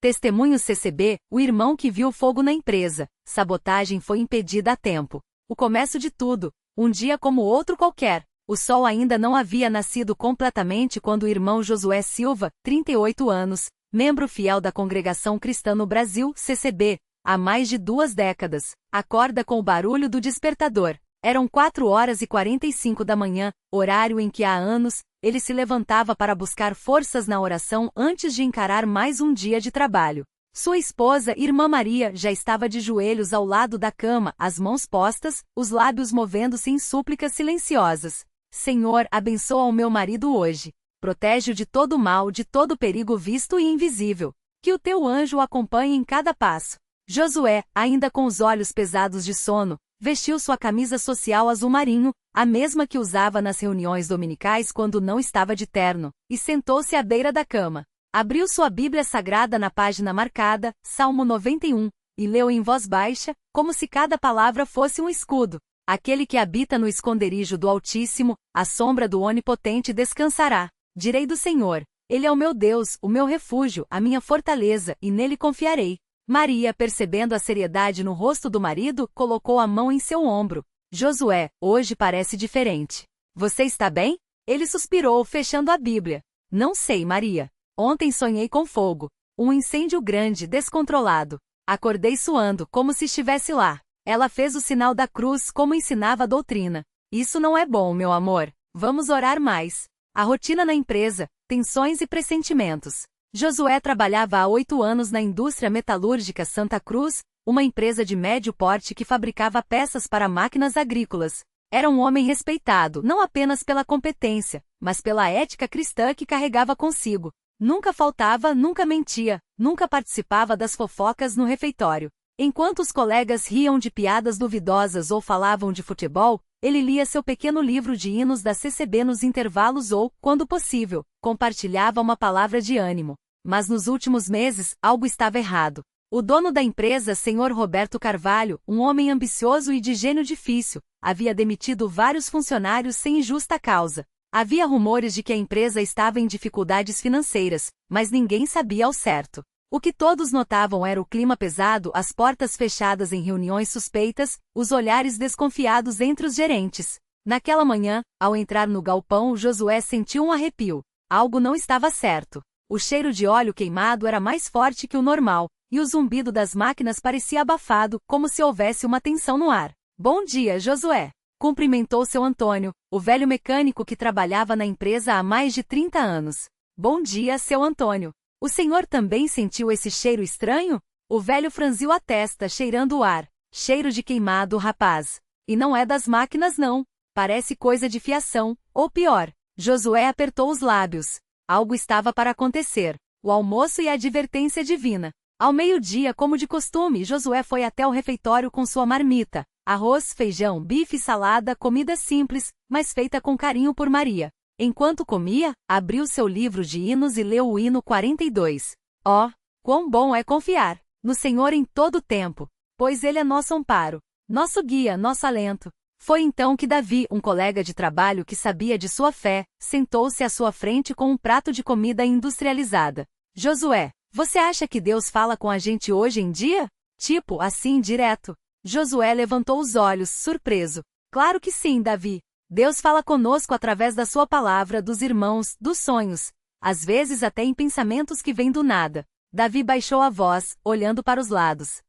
Testemunho CCB, o irmão que viu fogo na empresa. Sabotagem foi impedida a tempo. O começo de tudo, um dia como outro qualquer. O sol ainda não havia nascido completamente quando o irmão Josué Silva, 38 anos, membro fiel da Congregação Cristã no Brasil, CCB, há mais de 2 décadas, acorda com o barulho do despertador. Eram 4h45 da manhã, horário em que há anos, ele se levantava para buscar forças na oração antes de encarar mais um dia de trabalho. Sua esposa, Irmã Maria, já estava de joelhos ao lado da cama, as mãos postas, os lábios movendo-se em súplicas silenciosas. Senhor, abençoa o meu marido hoje. Protege-o de todo mal, de todo perigo visto e invisível. Que o teu anjo o acompanhe em cada passo. Josué, ainda com os olhos pesados de sono, vestiu sua camisa social azul marinho, a mesma que usava nas reuniões dominicais quando não estava de terno, e sentou-se à beira da cama. Abriu sua Bíblia Sagrada na página marcada, Salmo 91, e leu em voz baixa, como se cada palavra fosse um escudo. Aquele que habita no esconderijo do Altíssimo, à sombra do Onipotente descansará. Direi do Senhor, Ele é o meu Deus, o meu refúgio, a minha fortaleza, e nele confiarei. Maria, percebendo a seriedade no rosto do marido, colocou a mão em seu ombro. Josué, hoje parece diferente. Você está bem? Ele suspirou, fechando a Bíblia. Não sei, Maria. Ontem sonhei com fogo. Um incêndio grande, descontrolado. Acordei suando, como se estivesse lá. Ela fez o sinal da cruz, como ensinava a doutrina. Isso não é bom, meu amor. Vamos orar mais. A rotina na empresa, tensões e pressentimentos. Josué trabalhava há 8 anos na indústria metalúrgica Santa Cruz, uma empresa de médio porte que fabricava peças para máquinas agrícolas. Era um homem respeitado, não apenas pela competência, mas pela ética cristã que carregava consigo. Nunca faltava, nunca mentia, nunca participava das fofocas no refeitório. Enquanto os colegas riam de piadas duvidosas ou falavam de futebol, ele lia seu pequeno livro de hinos da CCB nos intervalos ou, quando possível, compartilhava uma palavra de ânimo. Mas nos últimos meses, algo estava errado. O dono da empresa, Sr. Roberto Carvalho, um homem ambicioso e de gênio difícil, havia demitido vários funcionários sem justa causa. Havia rumores de que a empresa estava em dificuldades financeiras, mas ninguém sabia ao certo. O que todos notavam era o clima pesado, as portas fechadas em reuniões suspeitas, os olhares desconfiados entre os gerentes. Naquela manhã, ao entrar no galpão, Josué sentiu um arrepio. Algo não estava certo. O cheiro de óleo queimado era mais forte que o normal, e o zumbido das máquinas parecia abafado, como se houvesse uma tensão no ar. Bom dia, Josué. Cumprimentou seu Antônio, o velho mecânico que trabalhava na empresa há mais de 30 anos. Bom dia, seu Antônio. O senhor também sentiu esse cheiro estranho? O velho franziu a testa, cheirando o ar. Cheiro de queimado, rapaz. E não é das máquinas não. Parece coisa de fiação, ou pior. Josué apertou os lábios. Algo estava para acontecer. O almoço e a advertência divina. Ao meio-dia, como de costume, Josué foi até o refeitório com sua marmita. Arroz, feijão, bife e salada, comida simples, mas feita com carinho por Maria. Enquanto comia, abriu seu livro de hinos e leu o hino 42. Oh, quão bom é confiar no Senhor em todo o tempo, pois Ele é nosso amparo, nosso guia, nosso alento. Foi então que Davi, um colega de trabalho que sabia de sua fé, sentou-se à sua frente com um prato de comida industrializada. Josué, você acha que Deus fala com a gente hoje em dia? Tipo, assim direto. Josué levantou os olhos, surpreso. Claro que sim, Davi. Deus fala conosco através da sua palavra, dos irmãos, dos sonhos. Às vezes até em pensamentos que vêm do nada. Davi baixou a voz, olhando para os lados.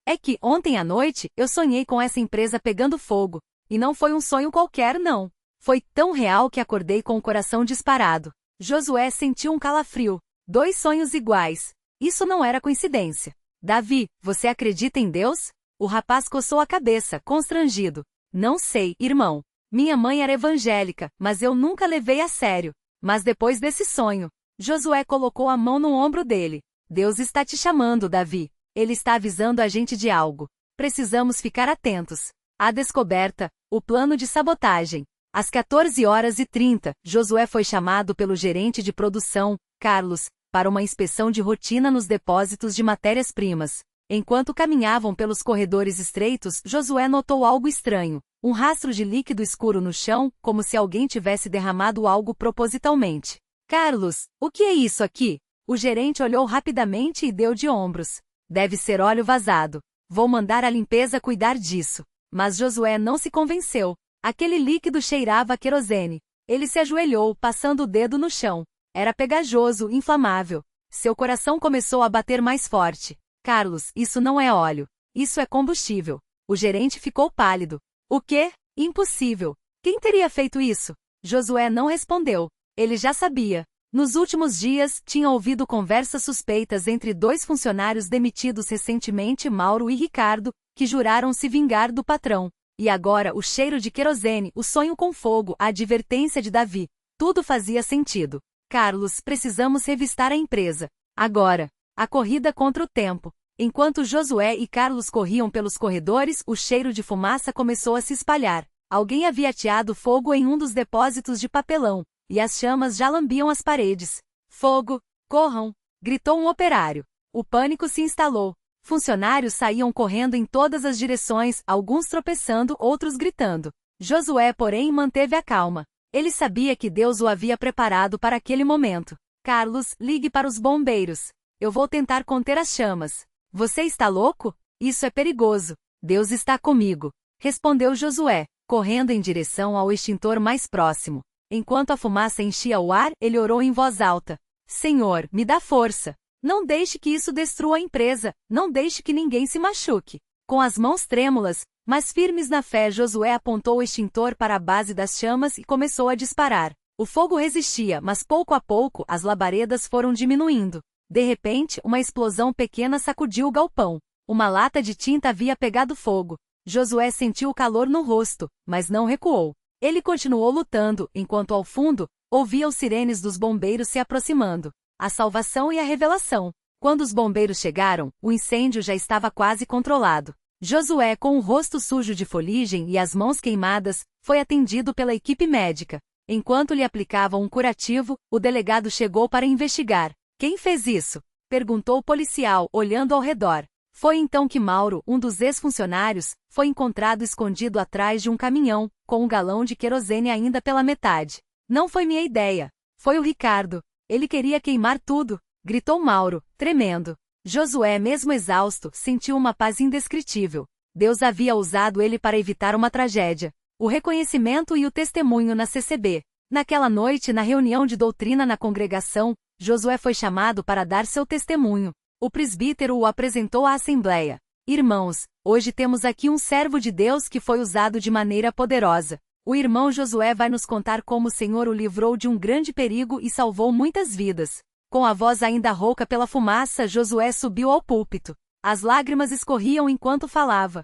É que, ontem à noite, eu sonhei com essa empresa pegando fogo. E não foi um sonho qualquer, não. Foi tão real que acordei com o coração disparado. Josué sentiu um calafrio. 2 sonhos iguais. Isso não era coincidência. Davi, você acredita em Deus? O rapaz coçou a cabeça, constrangido. Não sei, irmão. Minha mãe era evangélica, mas eu nunca levei a sério. Mas depois desse sonho, Josué colocou a mão no ombro dele. Deus está te chamando, Davi. Ele está avisando a gente de algo. Precisamos ficar atentos. A descoberta, o plano de sabotagem. Às 14h30, Josué foi chamado pelo gerente de produção, Carlos, para uma inspeção de rotina nos depósitos de matérias-primas. Enquanto caminhavam pelos corredores estreitos, Josué notou algo estranho. Um rastro de líquido escuro no chão, como se alguém tivesse derramado algo propositalmente. Carlos, o que é isso aqui? O gerente olhou rapidamente e deu de ombros. Deve ser óleo vazado. Vou mandar a limpeza cuidar disso. Mas Josué não se convenceu. Aquele líquido cheirava a querosene. Ele se ajoelhou, passando o dedo no chão. Era pegajoso, inflamável. Seu coração começou a bater mais forte. Carlos, isso não é óleo. Isso é combustível. O gerente ficou pálido. O quê? Impossível. Quem teria feito isso? Josué não respondeu. Ele já sabia. Nos últimos dias, tinha ouvido conversas suspeitas entre dois funcionários demitidos recentemente, Mauro e Ricardo, que juraram se vingar do patrão. E agora o cheiro de querosene, o sonho com fogo, a advertência de Davi. Tudo fazia sentido. Carlos, precisamos revistar a empresa. Agora. A corrida contra o tempo. Enquanto Josué e Carlos corriam pelos corredores, o cheiro de fumaça começou a se espalhar. Alguém havia ateado fogo em um dos depósitos de papelão, e as chamas já lambiam as paredes. Fogo! Corram! Gritou um operário. O pânico se instalou. Funcionários saíam correndo em todas as direções, alguns tropeçando, outros gritando. Josué, porém, manteve a calma. Ele sabia que Deus o havia preparado para aquele momento. Carlos, ligue para os bombeiros. Eu vou tentar conter as chamas. Você está louco? Isso é perigoso. Deus está comigo. Respondeu Josué, correndo em direção ao extintor mais próximo. Enquanto a fumaça enchia o ar, ele orou em voz alta. Senhor, me dá força. Não deixe que isso destrua a empresa. Não deixe que ninguém se machuque. Com as mãos trêmulas, mas firmes na fé, Josué apontou o extintor para a base das chamas e começou a disparar. O fogo resistia, mas pouco a pouco as labaredas foram diminuindo. De repente, uma explosão pequena sacudiu o galpão. Uma lata de tinta havia pegado fogo. Josué sentiu o calor no rosto, mas não recuou. Ele continuou lutando, enquanto ao fundo, ouvia os sirenes dos bombeiros se aproximando. A salvação e a revelação. Quando os bombeiros chegaram, o incêndio já estava quase controlado. Josué, com o rosto sujo de fuligem e as mãos queimadas, foi atendido pela equipe médica. Enquanto lhe aplicavam um curativo, o delegado chegou para investigar. Quem fez isso? Perguntou o policial, olhando ao redor. Foi então que Mauro, um dos ex-funcionários, foi encontrado escondido atrás de um caminhão, com um galão de querosene ainda pela metade. Não foi minha ideia. Foi o Ricardo. Ele queria queimar tudo, gritou Mauro, tremendo. Josué, mesmo exausto, sentiu uma paz indescritível. Deus havia usado ele para evitar uma tragédia. O reconhecimento e o testemunho na CCB. Naquela noite, na reunião de doutrina na congregação, Josué foi chamado para dar seu testemunho. O presbítero o apresentou à assembleia. Irmãos, hoje temos aqui um servo de Deus que foi usado de maneira poderosa. O irmão Josué vai nos contar como o Senhor o livrou de um grande perigo e salvou muitas vidas. Com a voz ainda rouca pela fumaça, Josué subiu ao púlpito. As lágrimas escorriam enquanto falava.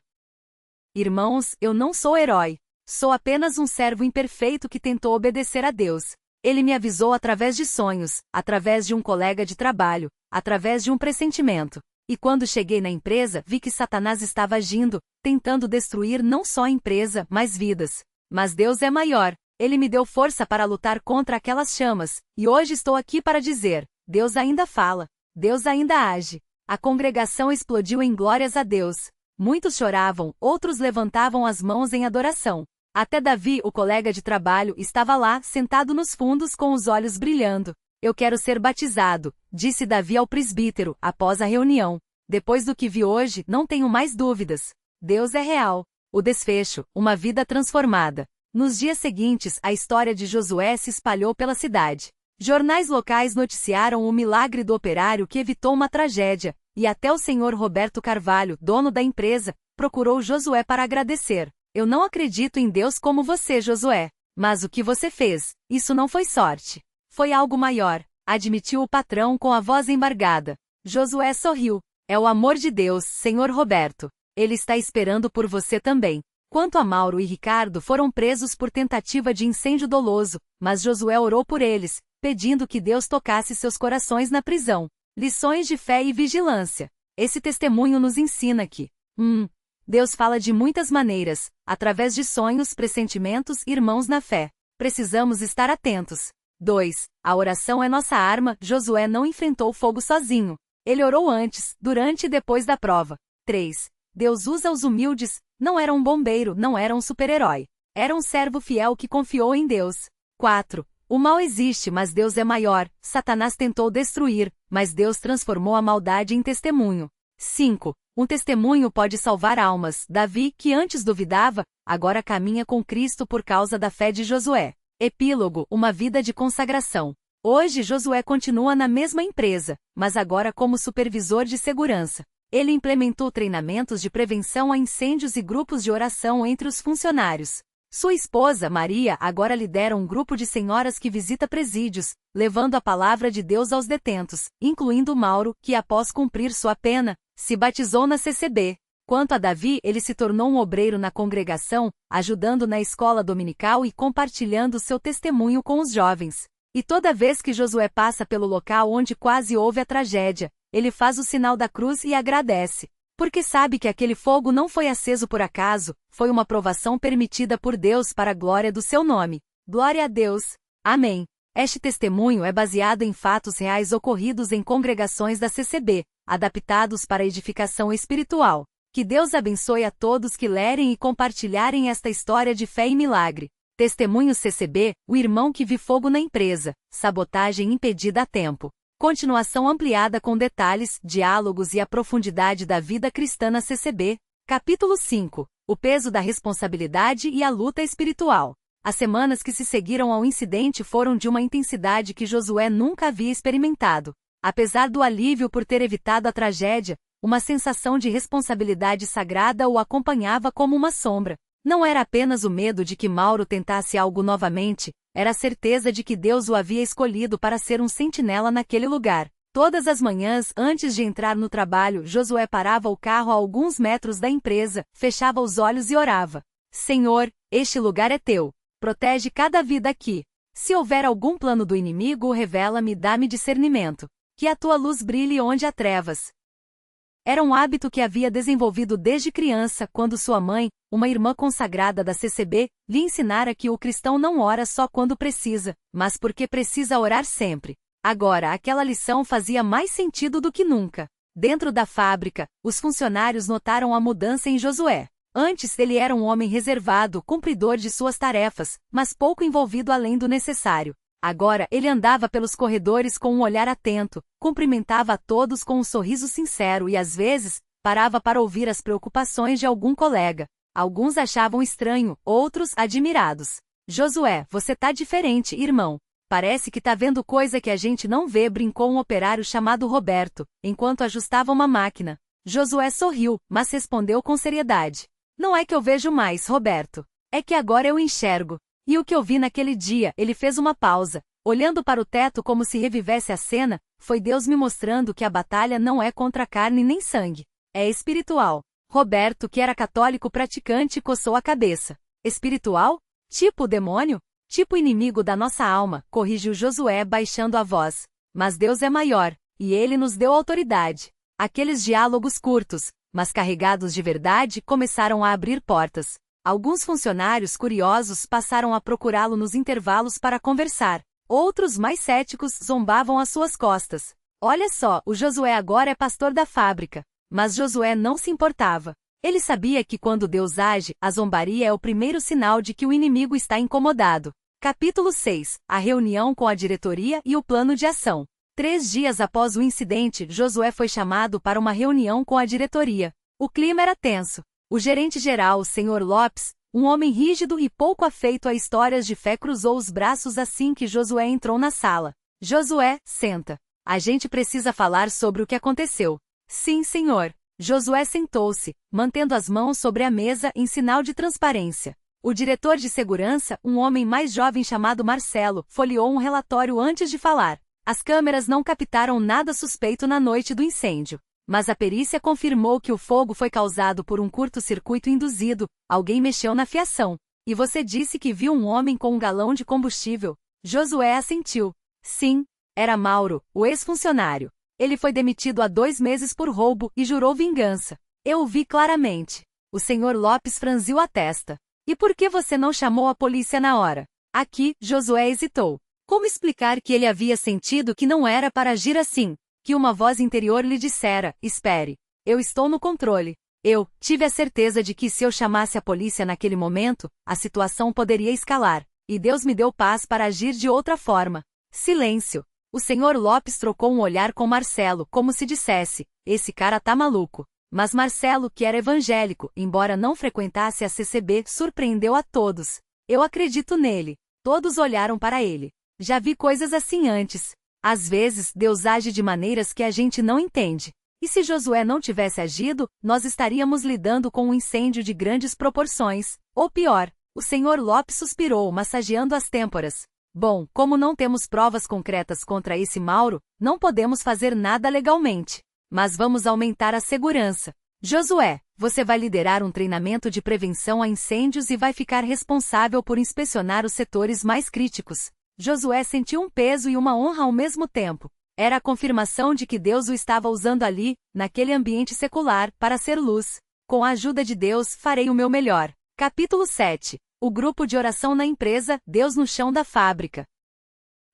Irmãos, eu não sou herói. Sou apenas um servo imperfeito que tentou obedecer a Deus. Ele me avisou através de sonhos, através de um colega de trabalho, através de um pressentimento. E quando cheguei na empresa, vi que Satanás estava agindo, tentando destruir não só a empresa, mas vidas. Mas Deus é maior. Ele me deu força para lutar contra aquelas chamas, e hoje estou aqui para dizer: Deus ainda fala. Deus ainda age. A congregação explodiu em glórias a Deus. Muitos choravam, outros levantavam as mãos em adoração. Até Davi, o colega de trabalho, estava lá, sentado nos fundos com os olhos brilhando. Eu quero ser batizado, disse Davi ao presbítero, após a reunião. Depois do que vi hoje, não tenho mais dúvidas. Deus é real. O desfecho, uma vida transformada. Nos dias seguintes, a história de Josué se espalhou pela cidade. Jornais locais noticiaram o milagre do operário que evitou uma tragédia, e até o senhor Roberto Carvalho, dono da empresa, procurou Josué para agradecer. Eu não acredito em Deus como você, Josué. Mas o que você fez, isso não foi sorte. Foi algo maior, admitiu o patrão com a voz embargada. Josué sorriu. É o amor de Deus, senhor Roberto. Ele está esperando por você também. Quanto a Mauro e Ricardo, foram presos por tentativa de incêndio doloso, mas Josué orou por eles, pedindo que Deus tocasse seus corações na prisão. Lições de fé e vigilância. Esse testemunho nos ensina que Deus fala de muitas maneiras, através de sonhos, pressentimentos, irmãos na fé. Precisamos estar atentos. 2. A oração é nossa arma. Josué não enfrentou o fogo sozinho. Ele orou antes, durante e depois da prova. 3. Deus usa os humildes. Não era um bombeiro, não era um super-herói. Era um servo fiel que confiou em Deus. 4. O mal existe, mas Deus é maior. Satanás tentou destruir, mas Deus transformou a maldade em testemunho. 5. Um testemunho pode salvar almas. Davi, que antes duvidava, agora caminha com Cristo por causa da fé de Josué. Epílogo: uma vida de consagração. Hoje Josué continua na mesma empresa, mas agora como supervisor de segurança. Ele implementou treinamentos de prevenção a incêndios e grupos de oração entre os funcionários. Sua esposa, Maria, agora lidera um grupo de senhoras que visita presídios, levando a palavra de Deus aos detentos, incluindo Mauro, que após cumprir sua pena, se batizou na CCB. Quanto a Davi, ele se tornou um obreiro na congregação, ajudando na escola dominical e compartilhando seu testemunho com os jovens. E toda vez que Josué passa pelo local onde quase houve a tragédia, ele faz o sinal da cruz e agradece. Porque sabe que aquele fogo não foi aceso por acaso, foi uma provação permitida por Deus para a glória do seu nome. Glória a Deus. Amém. Este testemunho é baseado em fatos reais ocorridos em congregações da CCB, adaptados para a edificação espiritual. Que Deus abençoe a todos que lerem e compartilharem esta história de fé e milagre. Testemunho CCB, o irmão que viu fogo na empresa, sabotagem impedida a tempo. Continuação ampliada com detalhes, diálogos e a profundidade da vida cristã na CCB. Capítulo 5. O peso da responsabilidade e a luta espiritual. As semanas que se seguiram ao incidente foram de uma intensidade que Josué nunca havia experimentado. Apesar do alívio por ter evitado a tragédia, uma sensação de responsabilidade sagrada o acompanhava como uma sombra. Não era apenas o medo de que Mauro tentasse algo novamente, era a certeza de que Deus o havia escolhido para ser um sentinela naquele lugar. Todas as manhãs, antes de entrar no trabalho, Josué parava o carro a alguns metros da empresa, fechava os olhos e orava. Senhor, este lugar é teu. Protege cada vida aqui. Se houver algum plano do inimigo, revela-me e dá-me discernimento. Que a tua luz brilhe onde há trevas. Era um hábito que havia desenvolvido desde criança, quando sua mãe, uma irmã consagrada da CCB, lhe ensinara que o cristão não ora só quando precisa, mas porque precisa orar sempre. Agora, aquela lição fazia mais sentido do que nunca. Dentro da fábrica, os funcionários notaram a mudança em Josué. Antes ele era um homem reservado, cumpridor de suas tarefas, mas pouco envolvido além do necessário. Agora ele andava pelos corredores com um olhar atento, cumprimentava a todos com um sorriso sincero e às vezes, parava para ouvir as preocupações de algum colega. Alguns achavam estranho, outros admirados. Josué, você tá diferente, irmão. Parece que tá vendo coisa que a gente não vê, brincou um operário chamado Roberto, enquanto ajustava uma máquina. Josué sorriu, mas respondeu com seriedade. Não é que eu vejo mais, Roberto. É que agora eu enxergo. E o que eu vi naquele dia, ele fez uma pausa, olhando para o teto como se revivesse a cena, foi Deus me mostrando que a batalha não é contra carne nem sangue. É espiritual. Roberto, que era católico praticante, coçou a cabeça. Espiritual? Tipo demônio? Tipo inimigo da nossa alma, corrigiu Josué baixando a voz. Mas Deus é maior, e ele nos deu autoridade. Aqueles diálogos curtos, mas carregados de verdade, começaram a abrir portas. Alguns funcionários curiosos passaram a procurá-lo nos intervalos para conversar. Outros, mais céticos, zombavam às suas costas. Olha só, o Josué agora é pastor da fábrica. Mas Josué não se importava. Ele sabia que quando Deus age, a zombaria é o primeiro sinal de que o inimigo está incomodado. Capítulo 6. A reunião com a diretoria e o plano de ação. 3 dias após o incidente, Josué foi chamado para uma reunião com a diretoria. O clima era tenso. O gerente-geral, o Sr. Lopes, um homem rígido e pouco afeito a histórias de fé, cruzou os braços assim que Josué entrou na sala. Josué, senta. A gente precisa falar sobre o que aconteceu. Sim, senhor. Josué sentou-se, mantendo as mãos sobre a mesa em sinal de transparência. O diretor de segurança, um homem mais jovem chamado Marcelo, folheou um relatório antes de falar. As câmeras não captaram nada suspeito na noite do incêndio. Mas a perícia confirmou que o fogo foi causado por um curto-circuito induzido, alguém mexeu na fiação. E você disse que viu um homem com um galão de combustível. Josué assentiu. Sim, era Mauro, o ex-funcionário. Ele foi demitido há 2 meses por roubo e jurou vingança. Eu o vi claramente. O Sr. Lopes franziu a testa. E por que você não chamou a polícia na hora? Aqui, Josué hesitou. Como explicar que ele havia sentido que não era para agir assim? Que uma voz interior lhe dissera, espere. Eu estou no controle. Eu tive a certeza de que se eu chamasse a polícia naquele momento, a situação poderia escalar. e Deus me deu paz para agir de outra forma. Silêncio. O Sr. Lopes trocou um olhar com Marcelo, como se dissesse: esse cara tá maluco. Mas Marcelo, que era evangélico, embora não frequentasse a CCB, surpreendeu a todos. Eu acredito nele. Todos olharam para ele. Já vi coisas assim antes. Às vezes, Deus age de maneiras que a gente não entende. E se Josué não tivesse agido, nós estaríamos lidando com um incêndio de grandes proporções. Ou pior, o Sr. Lopes suspirou, massageando as têmporas. Bom, como não temos provas concretas contra esse Mauro, não podemos fazer nada legalmente. Mas vamos aumentar a segurança. Josué, você vai liderar um treinamento de prevenção a incêndios e vai ficar responsável por inspecionar os setores mais críticos. Josué sentiu um peso e uma honra ao mesmo tempo. Era a confirmação de que Deus o estava usando ali, naquele ambiente secular, para ser luz. Com a ajuda de Deus, farei o meu melhor. Capítulo 7. O grupo de oração na empresa, Deus no chão da fábrica.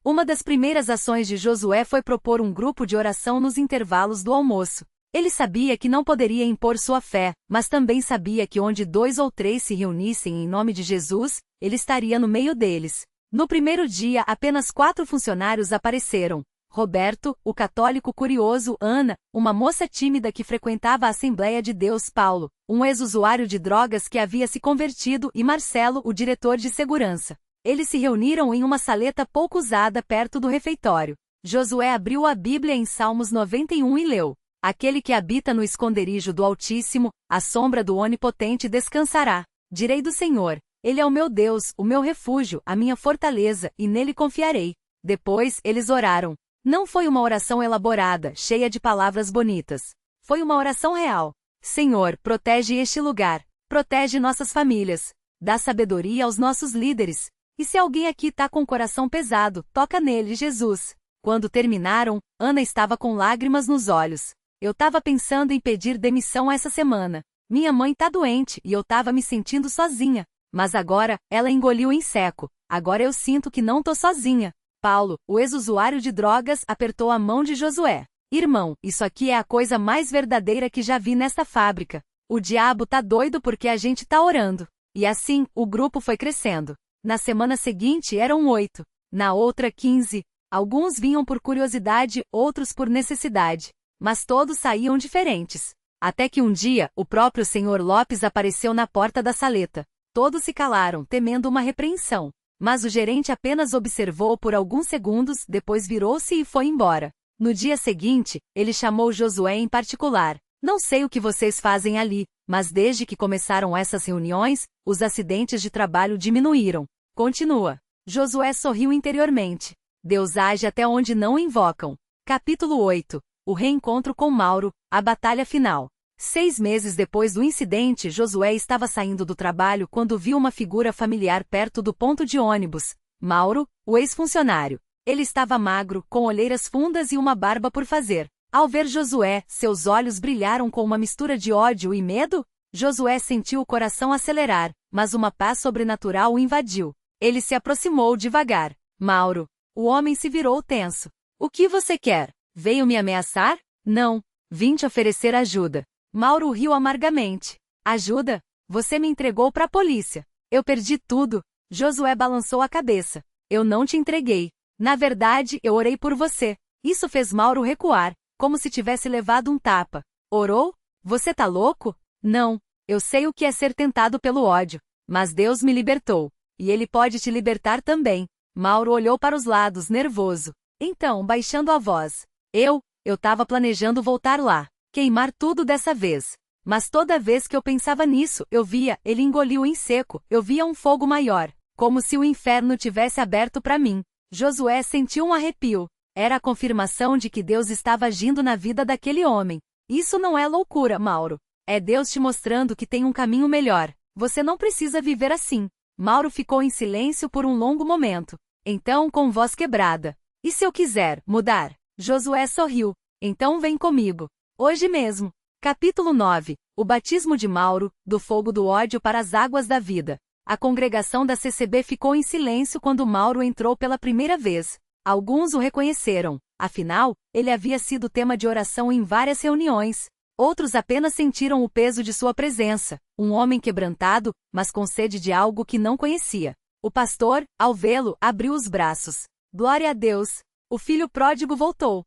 Uma das primeiras ações de Josué foi propor um grupo de oração nos intervalos do almoço. Ele sabia que não poderia impor sua fé, mas também sabia que onde 2 ou 3 se reunissem em nome de Jesus, ele estaria no meio deles. No primeiro dia, apenas 4 funcionários apareceram. Roberto, o católico curioso, Ana, uma moça tímida que frequentava a Assembleia de Deus, Paulo, um ex-usuário de drogas que havia se convertido, e Marcelo, o diretor de segurança. Eles se reuniram em uma saleta pouco usada perto do refeitório. Josué abriu a Bíblia em Salmos 91 e leu: aquele que habita no esconderijo do Altíssimo, à sombra do Onipotente descansará. Direi do Senhor: Ele é o meu Deus, o meu refúgio, a minha fortaleza, e nele confiarei. Depois, eles oraram. Não foi uma oração elaborada, cheia de palavras bonitas. Foi uma oração real. Senhor, protege este lugar. Protege nossas famílias. Dá sabedoria aos nossos líderes. E se alguém aqui tá com o coração pesado, toca nele, Jesus. Quando terminaram, Ana estava com lágrimas nos olhos. Eu tava pensando em pedir demissão essa semana. Minha mãe tá doente e eu tava me sentindo sozinha. Mas agora, ela engoliu em seco. Agora eu sinto que não tô sozinha. Paulo, o ex-usuário de drogas, apertou a mão de Josué. Irmão, isso aqui é a coisa mais verdadeira que já vi nesta fábrica. O diabo tá doido porque a gente tá orando. E assim, o grupo foi crescendo. Na semana seguinte eram 8. Na outra 15. Alguns vinham por curiosidade, outros por necessidade. Mas todos saíam diferentes. Até que um dia, o próprio Sr. Lopes apareceu na porta da saleta. Todos se calaram, temendo uma repreensão. Mas o gerente apenas observou por alguns segundos, depois virou-se e foi embora. No dia seguinte, ele chamou Josué em particular. Não sei o que vocês fazem ali, mas desde que começaram essas reuniões, os acidentes de trabalho diminuíram. Continua. Josué sorriu interiormente. Deus age até onde não o invocam. Capítulo 8. O reencontro com Mauro, a batalha final. 6 meses depois do incidente, Josué estava saindo do trabalho quando viu uma figura familiar perto do ponto de ônibus. Mauro, o ex-funcionário. Ele estava magro, com olheiras fundas e uma barba por fazer. Ao ver Josué, seus olhos brilharam com uma mistura de ódio e medo. Josué sentiu o coração acelerar, mas uma paz sobrenatural o invadiu. Ele se aproximou devagar. Mauro. O homem se virou tenso. O que você quer? Veio me ameaçar? Não. Vim te oferecer ajuda. Mauro riu amargamente. Ajuda? Você me entregou para a polícia. Eu perdi tudo. Josué balançou a cabeça. Eu não te entreguei. Na verdade, eu orei por você. Isso fez Mauro recuar, como se tivesse levado um tapa. Orou? Você tá louco? Não. Eu sei o que é ser tentado pelo ódio. Mas Deus me libertou. E Ele pode te libertar também. Mauro olhou para os lados, nervoso. Então, baixando a voz. Eu tava planejando voltar lá. Queimar tudo dessa vez. Mas toda vez que eu pensava nisso, eu via, ele engoliu em seco, eu via um fogo maior. Como se o inferno tivesse aberto para mim. Josué sentiu um arrepio. Era a confirmação de que Deus estava agindo na vida daquele homem. Isso não é loucura, Mauro. É Deus te mostrando que tem um caminho melhor. Você não precisa viver assim. Mauro ficou em silêncio por um longo momento. Então, com voz quebrada. E se eu quiser mudar? Josué sorriu. Então vem comigo. Hoje mesmo. Capítulo 9. O batismo de Mauro, do fogo do ódio para as águas da vida. A congregação da CCB ficou em silêncio quando Mauro entrou pela primeira vez. Alguns o reconheceram. Afinal, ele havia sido tema de oração em várias reuniões. Outros apenas sentiram o peso de sua presença. Um homem quebrantado, mas com sede de algo que não conhecia. O pastor, ao vê-lo, abriu os braços. Glória a Deus! O filho pródigo voltou.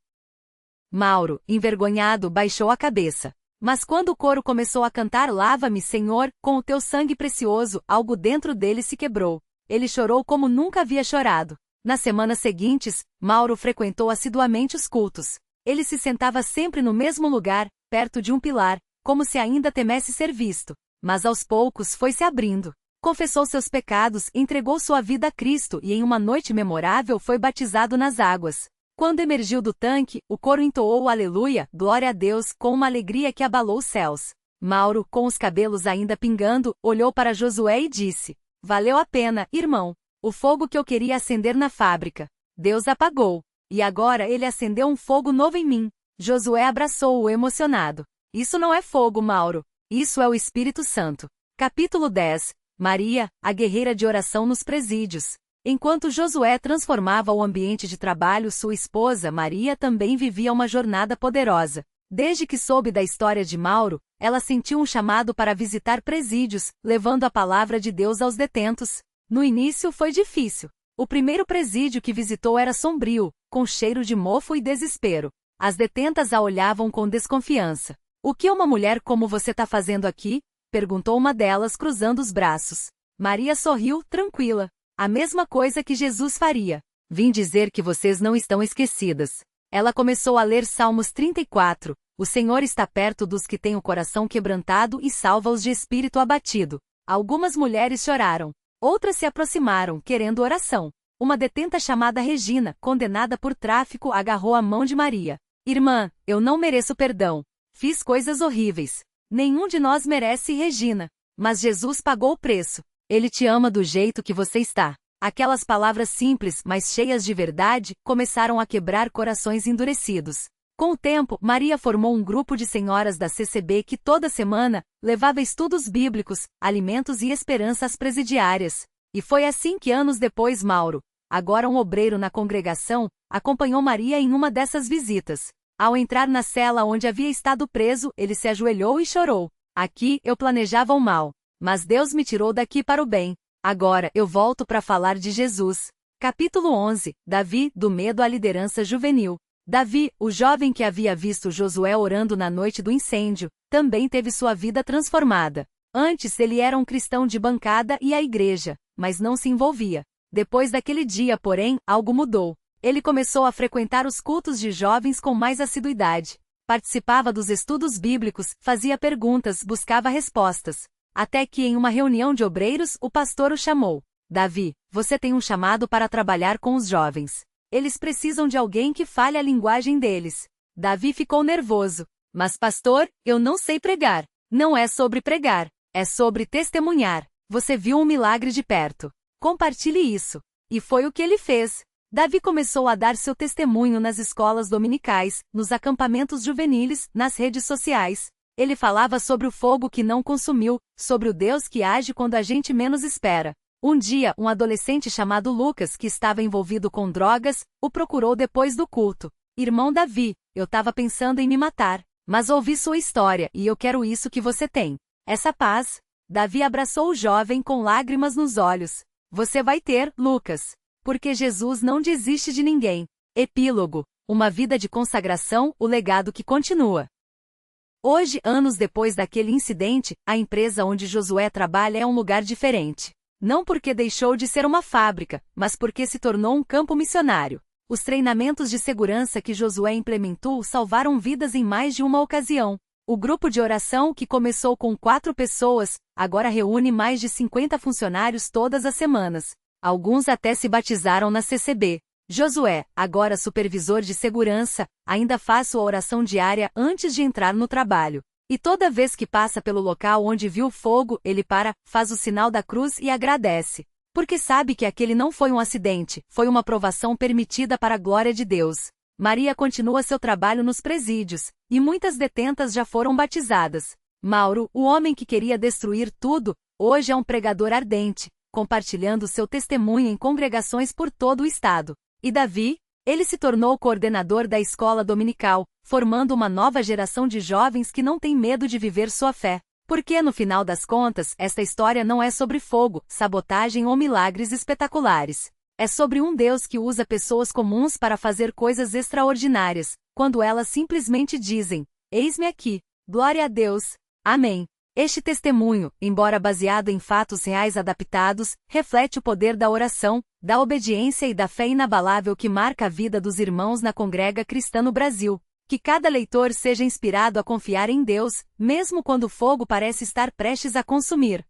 Mauro, envergonhado, baixou a cabeça. Mas quando o coro começou a cantar Lava-me, Senhor, com o teu sangue precioso, algo dentro dele se quebrou. Ele chorou como nunca havia chorado. Nas semanas seguintes, Mauro frequentou assiduamente os cultos. Ele se sentava sempre no mesmo lugar, perto de um pilar, como se ainda temesse ser visto. Mas aos poucos foi se abrindo. Confessou seus pecados, entregou sua vida a Cristo e em uma noite memorável foi batizado nas águas. Quando emergiu do tanque, o coro entoou o Aleluia, glória a Deus, com uma alegria que abalou os céus. Mauro, com os cabelos ainda pingando, olhou para Josué e disse: valeu a pena, irmão. O fogo que eu queria acender na fábrica, Deus apagou. E agora ele acendeu um fogo novo em mim. Josué abraçou-o emocionado. Isso não é fogo, Mauro. Isso é o Espírito Santo. Capítulo 10. Maria, a guerreira de oração nos presídios. Enquanto Josué transformava o ambiente de trabalho, sua esposa, Maria, também vivia uma jornada poderosa. Desde que soube da história de Mauro, ela sentiu um chamado para visitar presídios, levando a palavra de Deus aos detentos. No início foi difícil. O primeiro presídio que visitou era sombrio, com cheiro de mofo e desespero. As detentas a olhavam com desconfiança. O que uma mulher como você está fazendo aqui? Perguntou uma delas cruzando os braços. Maria sorriu, tranquila. A mesma coisa que Jesus faria. Vim dizer que vocês não estão esquecidas. Ela começou a ler Salmos 34. O Senhor está perto dos que têm o coração quebrantado e salva-os de espírito abatido. Algumas mulheres choraram. Outras se aproximaram, querendo oração. Uma detenta chamada Regina, condenada por tráfico, agarrou a mão de Maria. Irmã, eu não mereço perdão. Fiz coisas horríveis. Nenhum de nós merece, Regina. Mas Jesus pagou o preço. Ele te ama do jeito que você está. Aquelas palavras simples, mas cheias de verdade, começaram a quebrar corações endurecidos. Com o tempo, Maria formou um grupo de senhoras da CCB que toda semana levava estudos bíblicos, alimentos e esperança às presidiárias. E foi assim que anos depois Mauro, agora um obreiro na congregação, acompanhou Maria em uma dessas visitas. Ao entrar na cela onde havia estado preso, ele se ajoelhou e chorou. Aqui eu planejava o mal, mas Deus me tirou daqui para o bem. Agora eu volto para falar de Jesus. Capítulo 11. Davi, do medo à liderança juvenil. Davi, o jovem que havia visto Josué orando na noite do incêndio, também teve sua vida transformada. Antes ele era um cristão de bancada e à igreja, mas não se envolvia. Depois daquele dia, porém, algo mudou. Ele começou a frequentar os cultos de jovens com mais assiduidade. Participava dos estudos bíblicos, fazia perguntas, buscava respostas. Até que em uma reunião de obreiros, o pastor o chamou. Davi, você tem um chamado para trabalhar com os jovens. Eles precisam de alguém que fale a linguagem deles. Davi ficou nervoso. Mas pastor, eu não sei pregar. Não é sobre pregar. É sobre testemunhar. Você viu um milagre de perto. Compartilhe isso. E foi o que ele fez. Davi começou a dar seu testemunho nas escolas dominicais, nos acampamentos juvenis, nas redes sociais. Ele falava sobre o fogo que não consumiu, sobre o Deus que age quando a gente menos espera. Um dia, um adolescente chamado Lucas, que estava envolvido com drogas, o procurou depois do culto. Irmão Davi, eu estava pensando em me matar, mas ouvi sua história e eu quero isso que você tem. Essa paz. Davi abraçou o jovem com lágrimas nos olhos. Você vai ter, Lucas. Porque Jesus não desiste de ninguém. Epílogo. Uma vida de consagração, o legado que continua. Hoje, anos depois daquele incidente, a empresa onde Josué trabalha é um lugar diferente. Não porque deixou de ser uma fábrica, mas porque se tornou um campo missionário. Os treinamentos de segurança que Josué implementou salvaram vidas em mais de uma ocasião. O grupo de oração, que começou com 4 pessoas, agora reúne mais de 50 funcionários todas as semanas. Alguns até se batizaram na CCB. Josué, agora supervisor de segurança, ainda faz sua oração diária antes de entrar no trabalho. E toda vez que passa pelo local onde viu o fogo, ele para, faz o sinal da cruz e agradece. Porque sabe que aquele não foi um acidente, foi uma provação permitida para a glória de Deus. Maria continua seu trabalho nos presídios, e muitas detentas já foram batizadas. Mauro, o homem que queria destruir tudo, hoje é um pregador ardente, compartilhando seu testemunho em congregações por todo o estado. E Davi? Ele se tornou coordenador da escola dominical, formando uma nova geração de jovens que não tem medo de viver sua fé. Porque, no final das contas, esta história não é sobre fogo, sabotagem ou milagres espetaculares. É sobre um Deus que usa pessoas comuns para fazer coisas extraordinárias, quando elas simplesmente dizem: eis-me aqui. Glória a Deus. Amém. Este testemunho, embora baseado em fatos reais adaptados, reflete o poder da oração, da obediência e da fé inabalável que marca a vida dos irmãos na Congrega Cristã no Brasil. Que cada leitor seja inspirado a confiar em Deus, mesmo quando o fogo parece estar prestes a consumir.